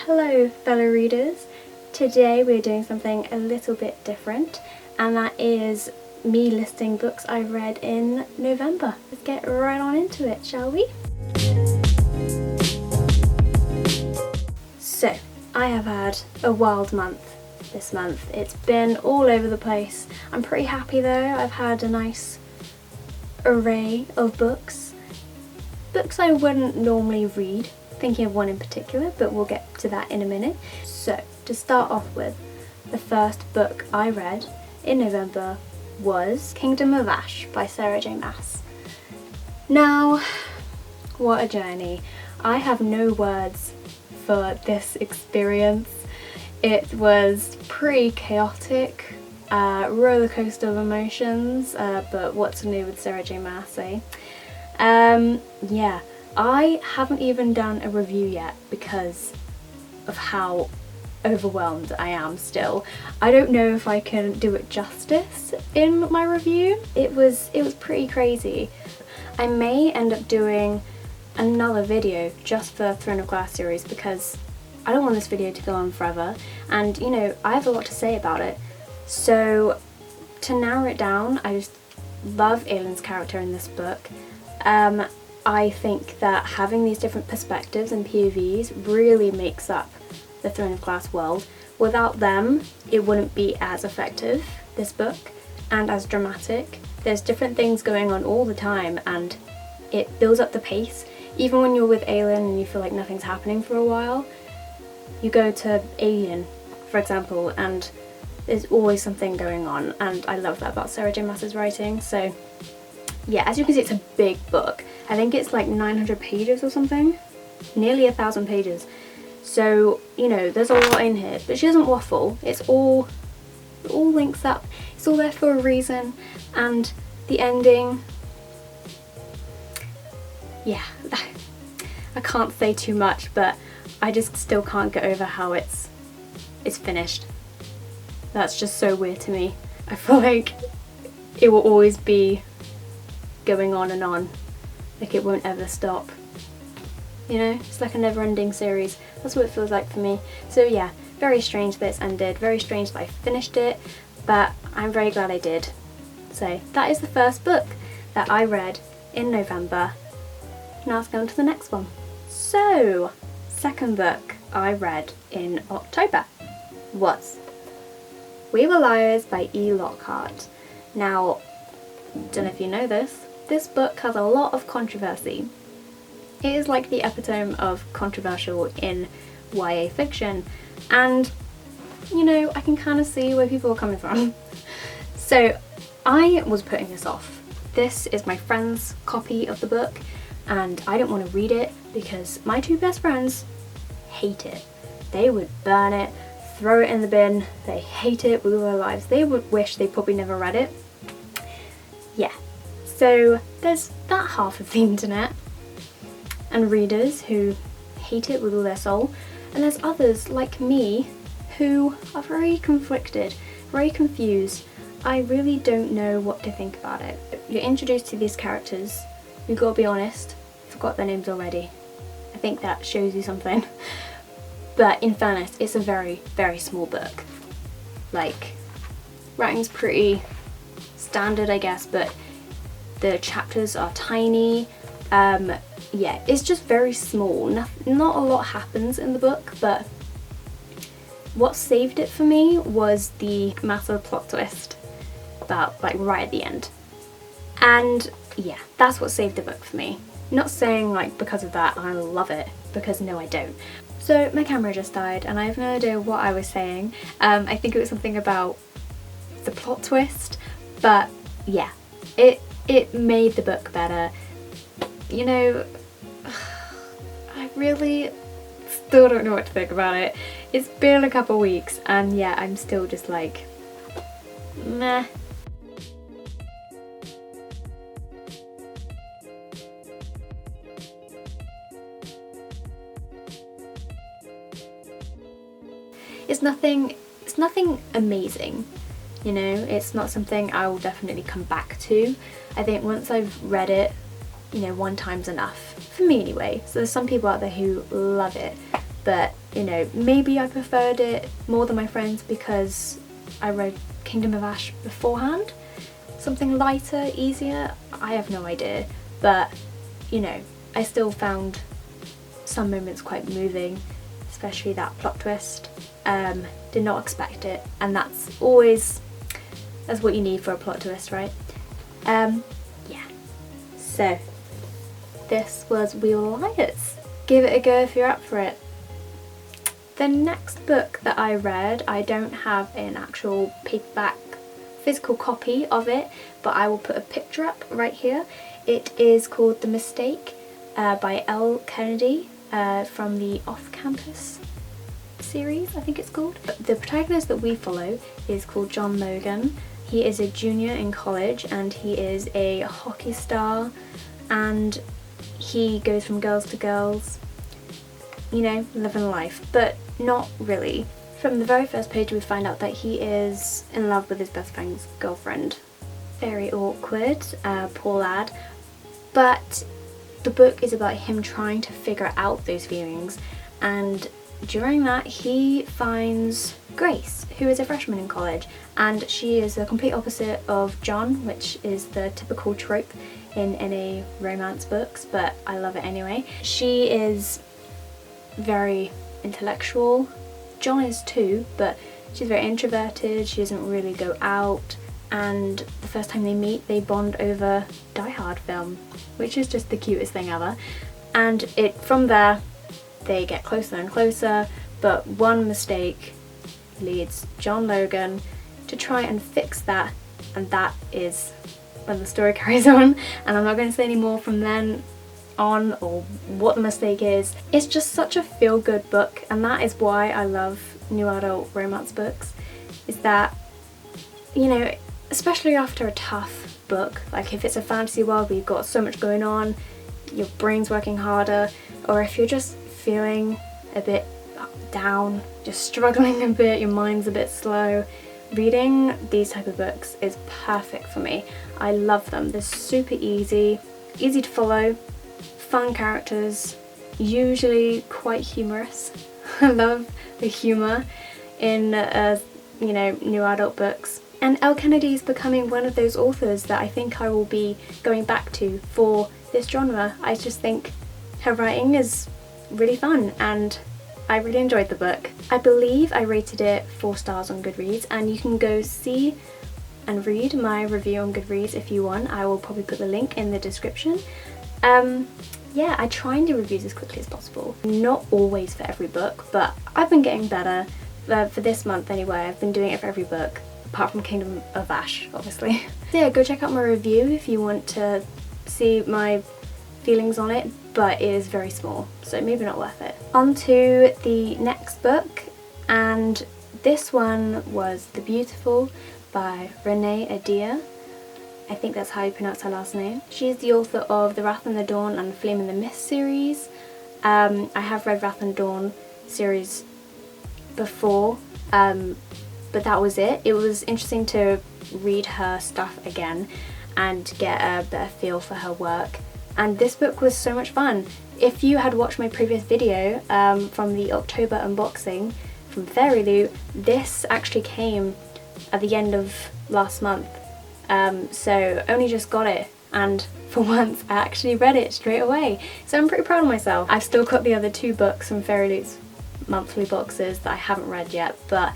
Hello fellow readers, today we're doing something a little bit different, and that is me listing books I read in November. Let's get right on into it, shall we? So, I have had a wild month this month. It's been all over the place. I'm pretty happy though. I've had a nice array of books. Books I wouldn't normally read. Thinking of one in particular, but we'll get to that in a minute. So, to start off with, the first book I read in November was Kingdom of Ash by Sarah J Maas. Now, what a journey. I have no words for this experience. It was pretty chaotic, roller coaster of emotions, but what's new with Sarah J Maas, eh? Yeah. I haven't even done a review yet because of how overwhelmed I am still. I don't know if I can do it justice in my review. It was pretty crazy. I may end up doing another video just for Throne of Glass series because I don't want this video to go on forever, and you know, I have a lot to say about it. So to narrow it down, I just love Aelin's character in this book. I think that having these different perspectives and POVs really makes up the Throne of Glass world. Without them, it wouldn't be as effective, this book, and as dramatic. There's different things going on all the time and it builds up the pace. Even when you're with Aelin and you feel like nothing's happening for a while, you go to Alien, for example, and there's always something going on, and I love that about Sarah J Maas's writing. So yeah, as you can see, it's a big book. I think it's like 900 pages or something, nearly 1,000 pages. So, you know, there's a lot in here, but she doesn't waffle. It all links up. It's all there for a reason, and the ending, yeah, I can't say too much, but I just still can't get over how it's finished. That's just so weird to me. I feel like it will always be going on and on, like it won't ever stop, you know. It's like a never-ending series. That's what it feels like for me. So yeah, very strange that it's ended, very strange that I finished it, but I'm very glad I did. So that is the first book that I read in November. Now let's go on to the next one. So, second book I read in October was We Were Liars by E. Lockhart. Now, don't know if you know this book has a lot of controversy. It is like the epitome of controversial in YA fiction, and you know, I can kind of see where people are coming from. So I was putting this off. This is my friend's copy of the book and I didn't want to read it because my two best friends hate it. They would burn it, throw it in the bin, they hate it with all their lives. They would wish they probably never read it. Yeah. So there's that half of the internet and readers who hate it with all their soul, and there's others like me who are very conflicted, very confused. I really don't know what to think about it. You're introduced to these characters, you've got to be honest, forgot their names already. I think that shows you something. But in fairness, it's a very, very small book. Like, writing's pretty standard, I guess, but the chapters are tiny. Yeah, it's just very small. Not a lot happens in the book, but what saved it for me was the massive plot twist about, like, right at the end. And yeah, that's what saved the book for me. Not saying like because of that I love it, because no, I don't. So my camera just died and I have no idea what I was saying. I think it was something about the plot twist, but yeah, it made the book better. You know, I really still don't know what to think about it. It's been a couple weeks and yeah, I'm still just like, meh. It's nothing amazing, you know, it's not something I will definitely come back to. I think once I've read it, you know, one time's enough, for me anyway. So there's some people out there who love it, but you know, maybe I preferred it more than my friends because I read Kingdom of Ash beforehand. Something lighter, easier, I have no idea, but you know, I still found some moments quite moving, especially that plot twist. Did not expect it, and that's what you need for a plot twist, right? Yeah. So this was We Were Liars. Give it a go if you're up for it. The next book that I read, I don't have an actual paperback physical copy of it, but I will put a picture up right here. It is called The Mistake by L. Kennedy from the Off Campus series, I think it's called. The protagonist that we follow is called John Logan. He is a junior in college and he is a hockey star, and he goes from girls to girls, you know, living life, but not really. From the very first page we find out that he is in love with his best friend's girlfriend. Very awkward, poor lad. But the book is about him trying to figure out those feelings, and during that he finds Grace, who is a freshman in college, and she is the complete opposite of John, which is the typical trope in any romance books, but I love it anyway. She is very intellectual. John is too, but she's very introverted, she doesn't really go out, and the first time they meet they bond over Die Hard film, which is just the cutest thing ever. And from there they get closer and closer, but one mistake leads John Logan to try and fix that, and that is when the story carries on, and I'm not going to say any more from then on or what the mistake is. It's just such a feel-good book, and that is why I love new adult romance books, is that, you know, especially after a tough book, like if it's a fantasy world where you've got so much going on, your brain's working harder, or if you're just feeling a bit down, just struggling a bit, your mind's a bit slow, reading these type of books is perfect for me. I love them. They're super easy to follow, fun characters, usually quite humorous. I love the humour in you know, new adult books. And Elle Kennedy is becoming one of those authors that I think I will be going back to for this genre. I just think her writing is really fun and I really enjoyed the book. I believe I rated it 4 stars on Goodreads, and you can go see and read my review on Goodreads if you want. I will probably put the link in the description. Yeah, I try and do reviews as quickly as possible. Not always for every book, but I've been getting better. For this month anyway, I've been doing it for every book, apart from Kingdom of Ash, obviously. So yeah, go check out my review if you want to see my feelings on it, but it is very small, so maybe not worth it. On to the next book, and this one was The Beautiful by Renée Adhieh. I think that's how you pronounce her last name. She's the author of The Wrath and the Dawn and Flame in the Mist series. I have read Wrath and Dawn series before, but that was it. It was interesting to read her stuff again and get a better feel for her work. And this book was so much fun. If you had watched my previous video from the October unboxing from Fairyloot, this actually came at the end of last month. So only just got it, and for once I actually read it straight away. So I'm pretty proud of myself. I've still got the other 2 books from Fairyloot's monthly boxes that I haven't read yet, but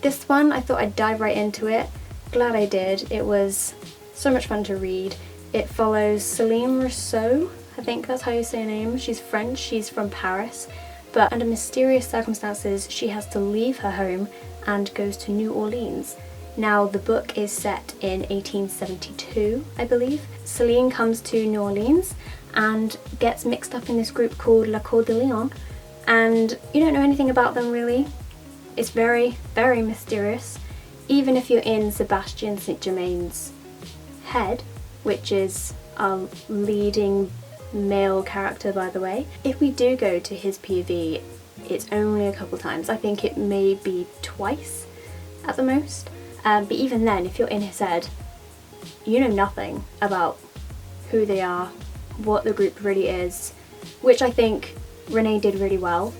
this one I thought I'd dive right into it. Glad I did. It was so much fun to read. It follows Céline Rousseau, I think that's how you say her name. She's French, she's from Paris, but under mysterious circumstances she has to leave her home and goes to New Orleans. Now the book is set in 1872, I believe. Céline comes to New Orleans and gets mixed up in this group called La Cour de Lion, and you don't know anything about them really. It's very, very mysterious. Even if you're in Sebastian Saint-Germain's head, which is our leading male character, by the way. If we do go to his POV, it's only a couple times. I think it may be twice at the most. But even then, if you're in his head, you know nothing about who they are, what the group really is, which I think Renée did really well.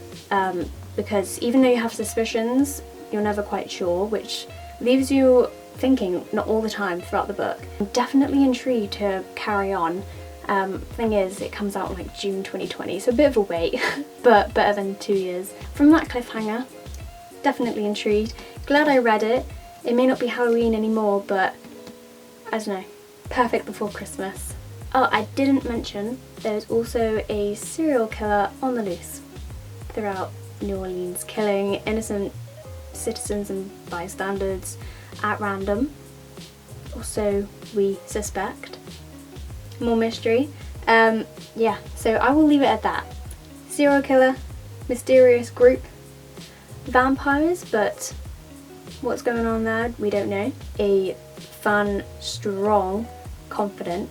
because even though you have suspicions, you're never quite sure, which leaves you thinking not all the time throughout the book. I'm definitely intrigued to carry on. Thing is, it comes out in like June 2020, so a bit of a wait, but better than 2 years. From that cliffhanger, definitely intrigued. Glad I read it. It may not be Halloween anymore, but I don't know, perfect before Christmas. Oh, I didn't mention there's also a serial killer on the loose throughout New Orleans, killing innocent citizens and bystanders at random. Also, we suspect. More mystery. Yeah, so I will leave it at that. Serial killer, mysterious group, vampires, but what's going on there, we don't know. A fun, strong, confident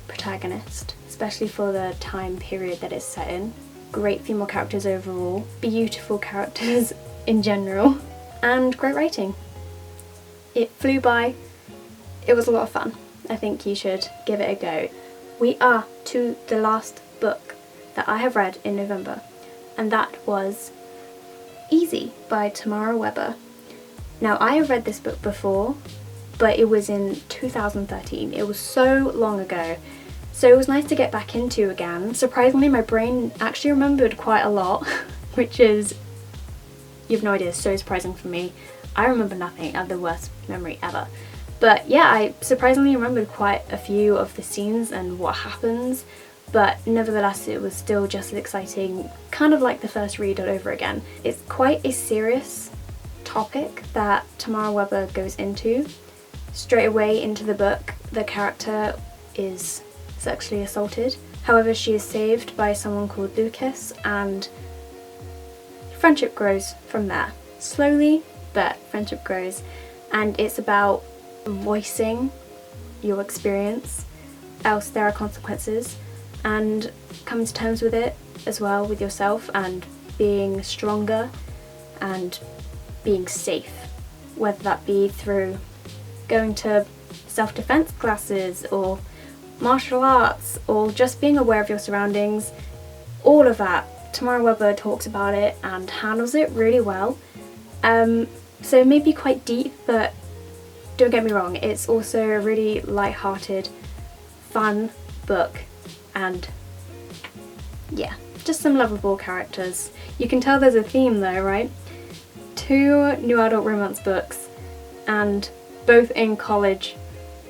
protagonist, especially for the time period that it's set in. Great female characters overall, beautiful characters in general, and great writing. It flew by, it was a lot of fun. I think you should give it a go. We are to the last book that I have read in November, and that was Easy by Tamara Webber. Now, I have read this book before, but it was in 2013. It was so long ago, so it was nice to get back into again. Surprisingly, my brain actually remembered quite a lot, which is, you have no idea, so surprising for me. I remember nothing. I have the worst memory ever. But yeah, I surprisingly remembered quite a few of the scenes and what happens, but nevertheless it was still just as exciting, kind of like the first read all over again. It's quite a serious topic that Tamara Webber goes into. Straight away into the book, the character is sexually assaulted. However, she is saved by someone called Lucas, and friendship grows from there. Slowly, but friendship grows, and it's about voicing your experience, else there are consequences, and coming to terms with it as well, with yourself, and being stronger and being safe, whether that be through going to self-defense classes or martial arts or just being aware of your surroundings. All of that, Tamara Webber talks about it and handles it really well. So it may be quite deep, but don't get me wrong, it's also a really light-hearted, fun book, and yeah, just some lovable characters. You can tell there's a theme though, right? 2 new adult romance books, and both in college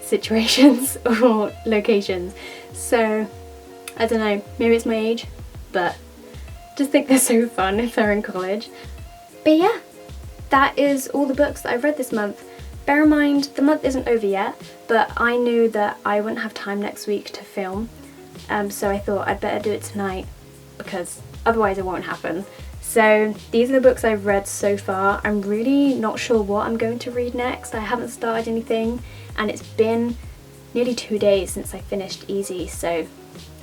situations or locations. So, I don't know, maybe it's my age, but just think they're so fun if they're in college. But yeah, that is all the books that I've read this month. Bear in mind, the month isn't over yet, but I knew that I wouldn't have time next week to film, so I thought I'd better do it tonight, because otherwise it won't happen. So these are the books I've read so far. I'm really not sure what I'm going to read next. I haven't started anything, and it's been nearly 2 days since I finished Easy, so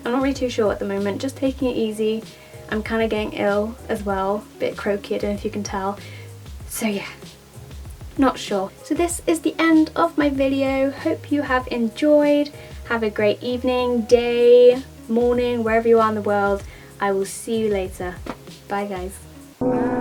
I'm not really too sure at the moment. Just taking it easy. I'm kind of getting ill as well, a bit croaky, I don't know if you can tell. So yeah, not sure. So this is the end of my video. Hope you have enjoyed. Have a great evening, day, morning, wherever you are in the world. I will see you later. Bye guys.